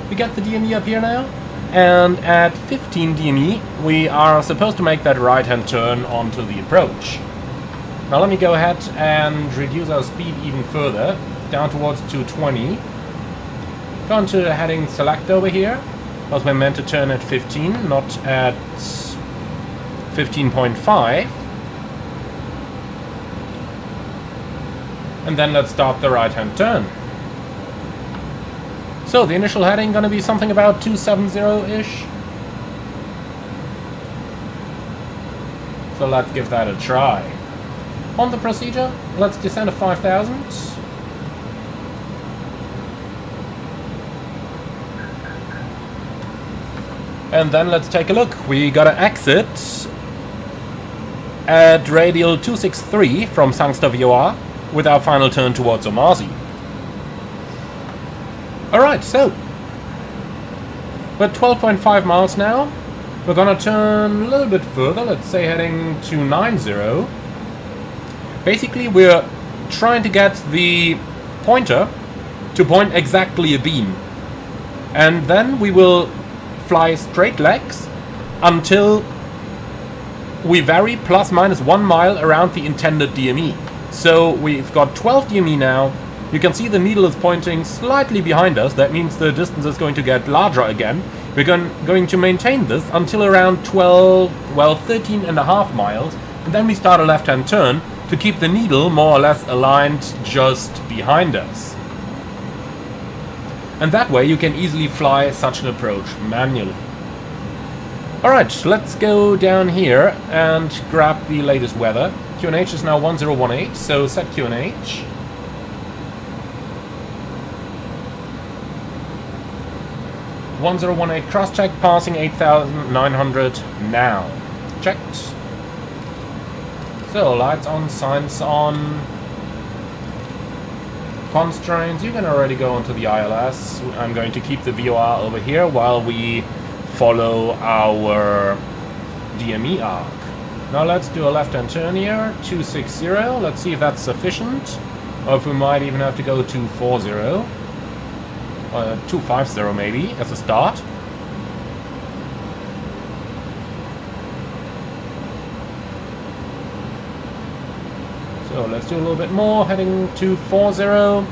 We get the DME up here now, and at 15 DME we are supposed to make that right hand turn onto the approach. Now let me go ahead and reduce our speed even further, down towards 220. Go on to heading select over here, because we're meant to turn at 15, not at 15.5, and then let's start the right hand turn. So the initial heading gonna be something about 270-ish. So let's give that a try. On the procedure, let's descend to 5,000. And then let's take a look. We gotta exit at radial 263 from Sangster VOR with our final turn towards Omazi. Alright, so we're at 12.5 miles now. We're gonna turn a little bit further, let's say heading to 90. Basically we're trying to get the pointer to point exactly a beam, and then we will fly straight legs until we vary plus minus 1 mile around the intended DME. So we've got 12 DME now. You can see the needle is pointing slightly behind us. That means the distance is going to get larger again. We're going to maintain this until around 13.5 miles, and then we start a left-hand turn to keep the needle more or less aligned just behind us. And that way you can easily fly such an approach manually. Alright, let's go down here and grab the latest weather. QNH is now 1018, so set QNH. .1018 cross-check, passing 8,900 now. Checked. So, lights on, signs on. Constraints, you can already go onto the ILS. I'm going to keep the VOR over here while we follow our DME arc. Now let's do a left-hand turn here, 260. Let's see if that's sufficient, or if we might even have to go 240. 250 maybe as a start. So let's do a little bit more, heading 240.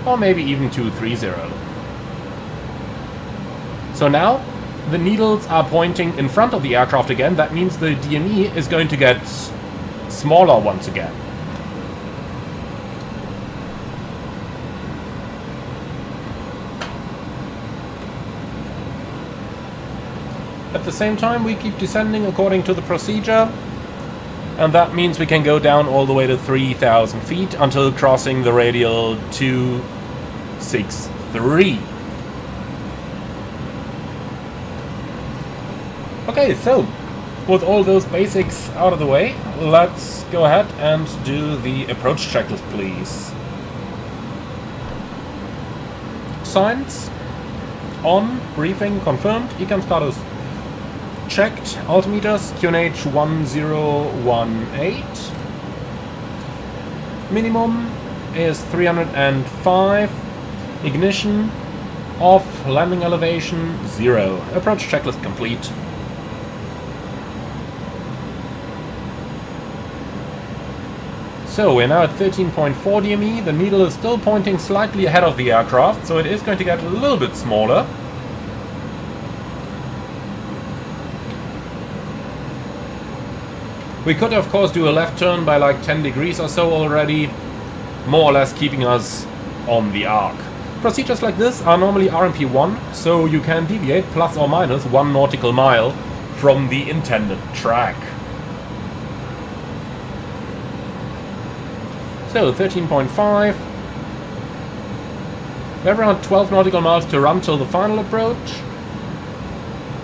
Or maybe even 230. So now the needles are pointing in front of the aircraft again. That means the DME is going to get smaller once again. At the same time, we keep descending according to the procedure, and that means we can go down all the way to 3,000 feet until crossing the radial 263. Okay, so with all those basics out of the way, let's go ahead and do the approach checklist, please. Signs on, briefing confirmed, ecam status checked, altimeters QNH 1018, minimum is 305, ignition off, landing elevation 0, approach checklist complete. So we're now at 13.4 DME, the needle is still pointing slightly ahead of the aircraft, so it is going to get a little bit smaller. We could of course do a left turn by like 10 degrees or so already, more or less keeping us on the arc. Procedures like this are normally RMP1, so you can deviate plus or minus 1 nautical mile from the intended track. So 13.5. We have around 12 nautical miles to run till the final approach.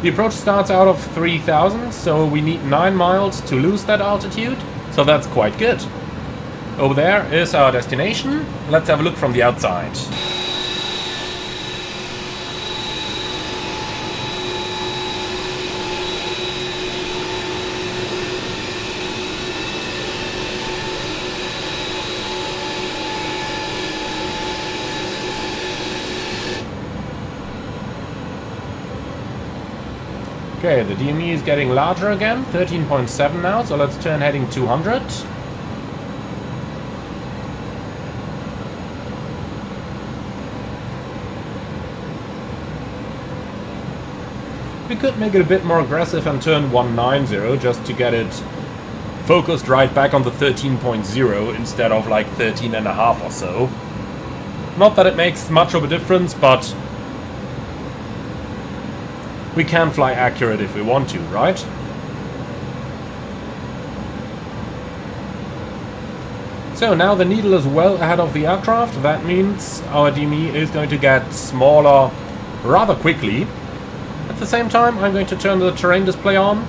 The approach starts out of 3,000, so we need 9 miles to lose that altitude, so that's quite good. Over there is our destination. Let's have a look from the outside. Okay, the DME is getting larger again, 13.7 now, so let's turn heading 200. We could make it a bit more aggressive and turn 190 just to get it focused right back on the 13.0 instead of like 13.5 or so. Not that it makes much of a difference, but we can fly accurate if we want to, right? So now the needle is well ahead of the aircraft. That means our DME is going to get smaller rather quickly. At the same time, I'm going to turn the terrain display on,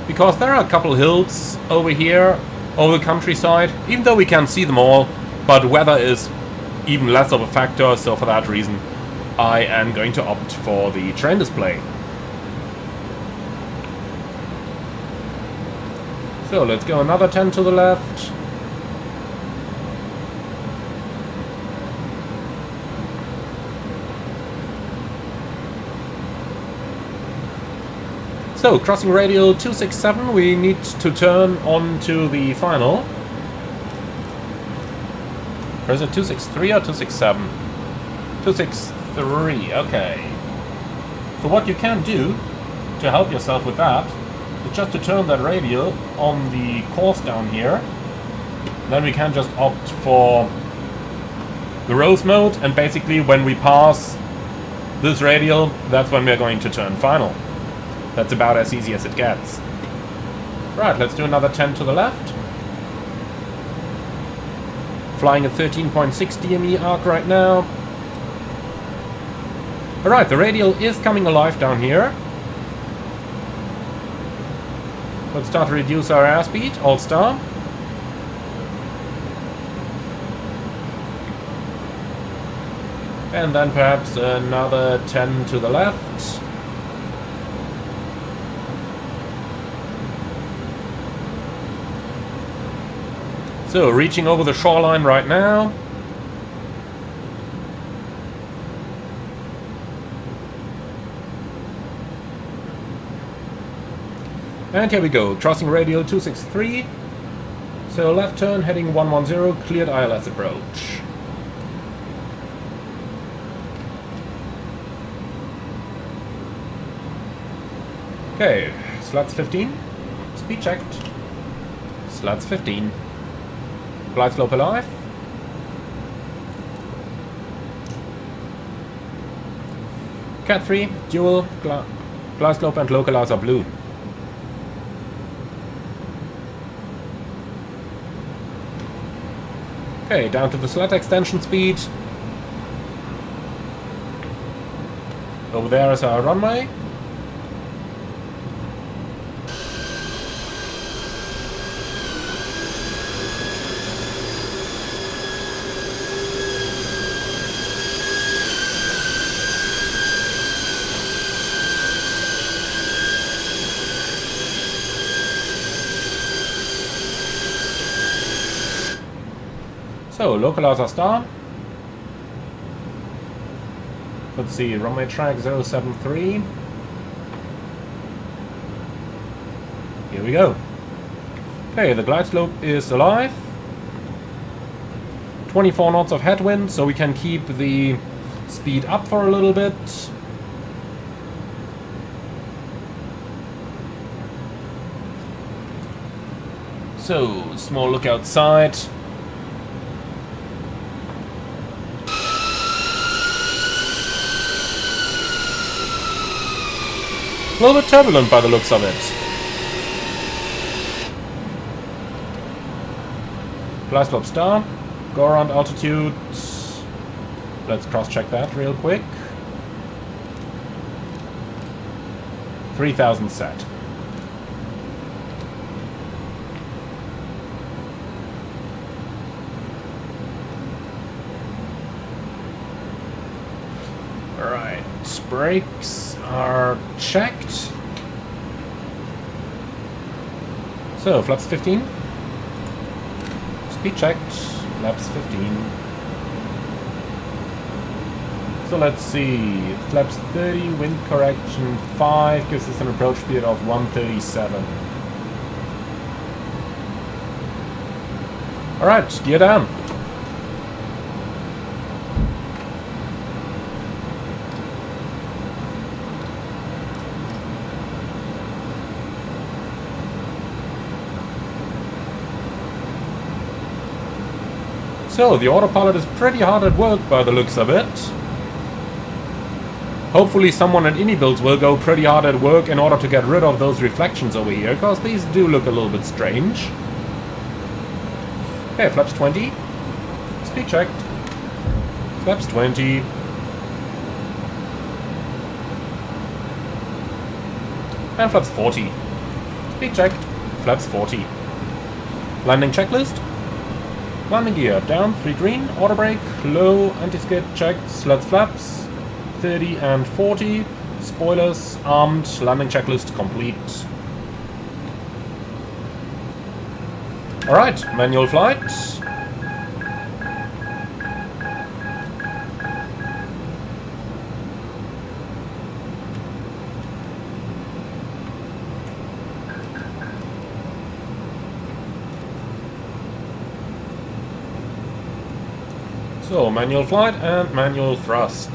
because there are a couple hills over here, over the countryside, even though we can see them all, but weather is even less of a factor, so for that reason I am going to opt for the terrain display. So let's go another 10 to the left. So, crossing radial 267, we need to turn on to the final. Or is it 263 or 267? 263, okay. So what you can do to help yourself with that is just to turn that radial on the course down here. Then we can just opt for the rose mode, and basically when we pass this radial, that's when we're going to turn final. That's about as easy as it gets. Right, let's do another 10 to the left. Flying a 13.6 DME arc right now. Alright, the radial is coming alive down here. Let's start to reduce our airspeed, alt star. And then perhaps another 10 to the left. So, reaching over the shoreline right now. And here we go, crossing radial 263. So left turn, heading 110, cleared ILS approach. Okay, slats 15, speed checked. Slats 15. Glide slope alive. Cat 3, dual, Glide slope and localizer blue. Okay, down to the sled extension speed. Over there is our runway. So, localizer star. Let's see, runway track 073. Here we go. Okay, the glide slope is alive. 24 knots of headwind, so we can keep the speed up for a little bit. So, small look outside. A little bit turbulent by the looks of it. Glide slope star. Go around altitude. Let's cross-check that real quick. 3000 set. Alright, brakes are checked. So, flaps 15. Speed checked. Flaps 15. So let's see. Flaps 30, wind correction 5 gives us an approach speed of 137. Alright, gear down. So, the autopilot is pretty hard at work by the looks of it. Hopefully someone at Builds will go pretty hard at work in order to get rid of those reflections over here, because these do look a little bit strange. Okay, flaps 20. Speed checked. Flaps 20. And flaps 40. Speed checked. Flaps 40. Landing checklist. Landing gear, down, 3 green, auto brake, low, anti-skid, checked, sleds flaps, 30 and 40, spoilers, armed, landing checklist complete. Alright, manual flight. So, manual flight and manual thrust.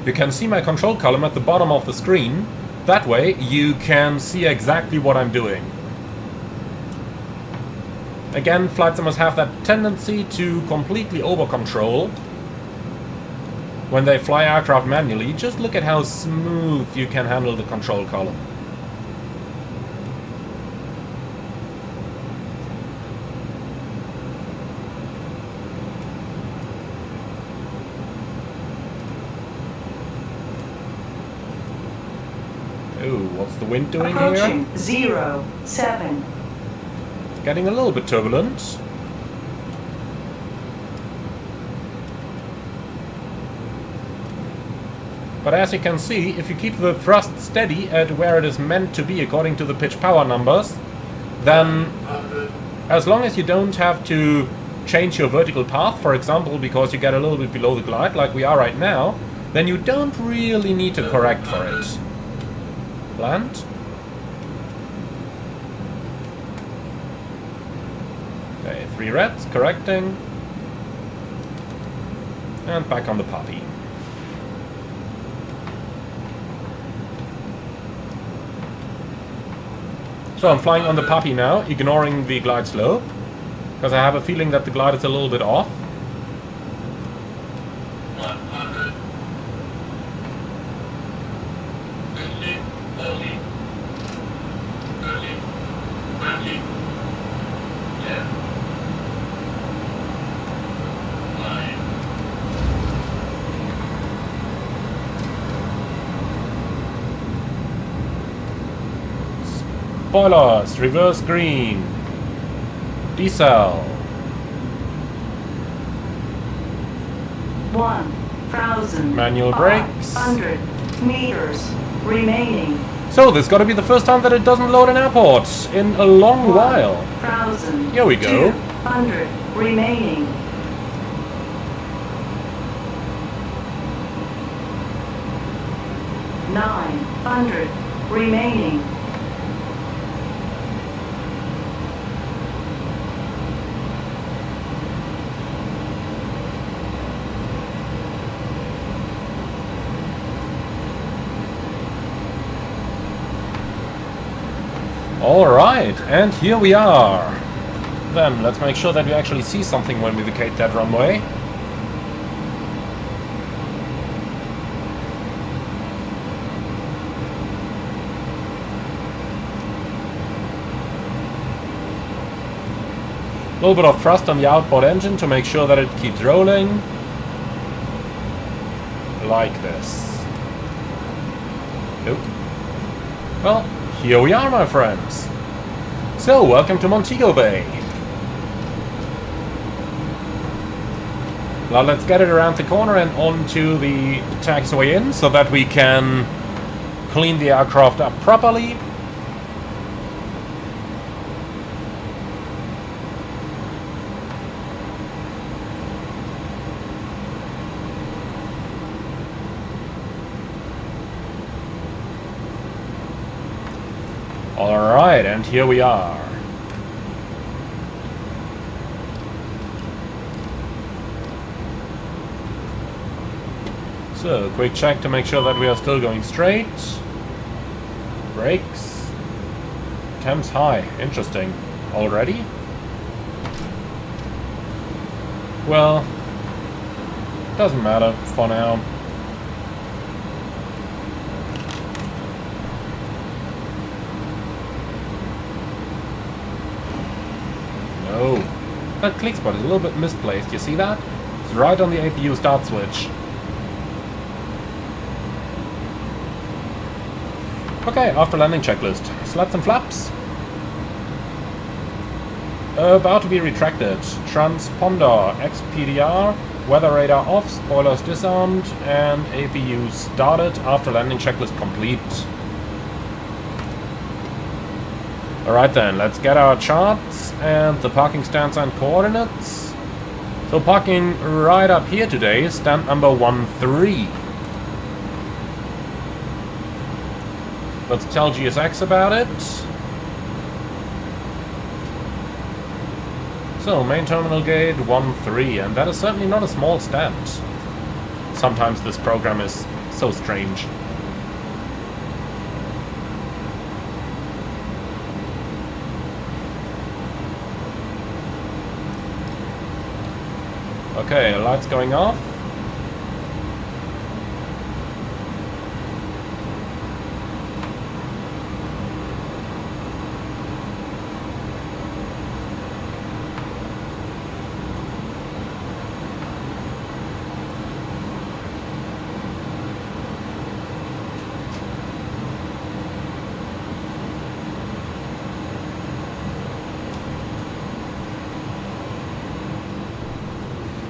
You can see my control column at the bottom of the screen. That way you can see exactly what I'm doing. Again, flight simmers have that tendency to completely over-control when they fly aircraft manually. Just look at how smooth you can handle the control column. Oh, what's the wind doing here? Approaching 07. Getting a little bit turbulent. But as you can see, if you keep the thrust steady at where it is meant to be according to the pitch power numbers, then as long as you don't have to change your vertical path, for example, because you get a little bit below the glide, like we are right now, then you don't really need to correct for it. Land. Okay, 3 reds, correcting. And back on the puppy. So I'm flying on the puppy now, ignoring the glide slope, because I have a feeling that the glide is a little bit off. 100. 50, 40, 30, 20, 10, 9. Spoilers, reverse green. Decel. 1,000. Manual brakes. 100 meters remaining. So this got to be the first time that it doesn't load an airport in a long while. 1,000. Here we go. 200 remaining. 900 remaining. Alright, and here we are. Then, let's make sure that we actually see something when we vacate that runway. A little bit of thrust on the outboard engine to make sure that it keeps rolling. Like this. Nope. Well, here we are, my friends. So, welcome to Montego Bay. Now let's get it around the corner and onto the taxiway in so that we can clean the aircraft up properly. Alright, and here we are. So, quick check to make sure that we are still going straight. Brakes. Temps high. Interesting. Already? Well, doesn't matter for now. No. That click spot is a little bit misplaced. You see that? It's right on the APU start switch. Okay, after landing checklist. Slats and flaps. About to be retracted. Transponder, XPDR, weather radar off, spoilers disarmed, and APU started after landing checklist complete. Alright then, let's get our charts and the parking stance and coordinates. So parking right up here today, stand number 13. Let's tell GSX about it. So, main terminal gate 13, and that is certainly not a small stand. Sometimes this program is so strange. Okay, lights going off.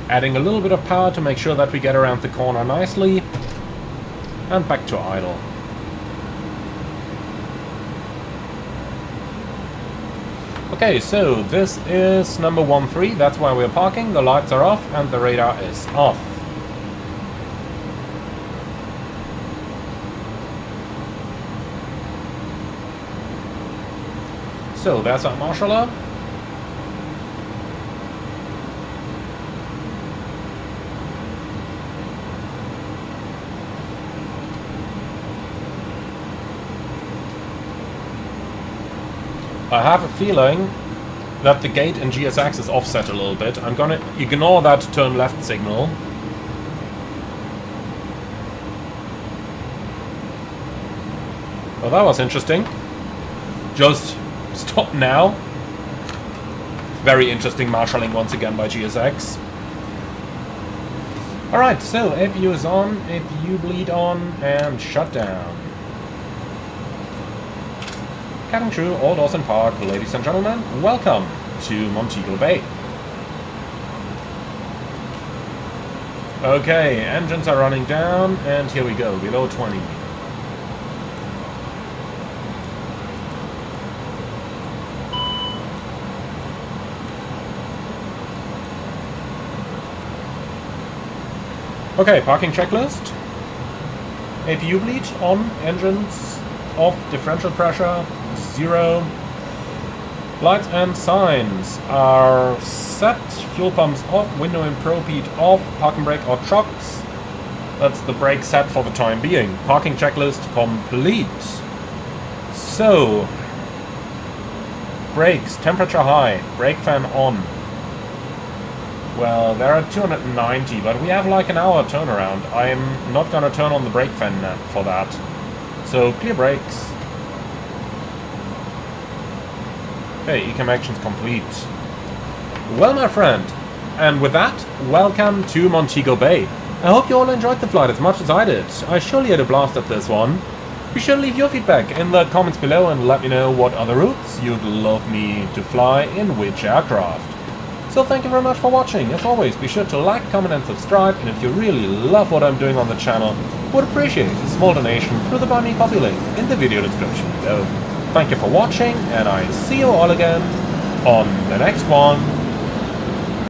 Adding a little bit of power to make sure that we get around the corner nicely. And back to idle. Okay, so this is number 13. That's why we're parking. The lights are off and the radar is off. So there's our marshaller. I have a feeling that the gate in GSX is offset a little bit. I'm gonna ignore that turn left signal. Well, that was interesting. Just stop now. Very interesting marshalling once again by GSX. Alright, so APU is on, APU bleed on, and shut down. Cabin crew, all doors in park, ladies and gentlemen, welcome to Montego Bay. Okay, engines are running down, and here we go, below 20. Okay, parking checklist. APU bleed on, engines off, differential pressure 0. Lights and signs are set, fuel pumps off, window and ProArt off, parking brake or chocks. That's the brake set for the time being. Parking checklist complete. So, brakes, temperature high, brake fan on. Well, they're at 290, but we have like an hour turnaround. I'm not gonna turn on the brake fan for that. So, clear brakes. Okay, ECAM actions complete. Well, my friend, and with that, welcome to Montego Bay. I hope you all enjoyed the flight as much as I did. I surely had a blast at this one. Be sure to leave your feedback in the comments below and let me know what other routes you'd love me to fly in which aircraft. So thank you very much for watching. As always, be sure to like, comment and subscribe, and if you really love what I'm doing on the channel, would appreciate a small donation through the Buy Me Coffee link in the video description below. Thank you for watching, and I see you all again on the next one.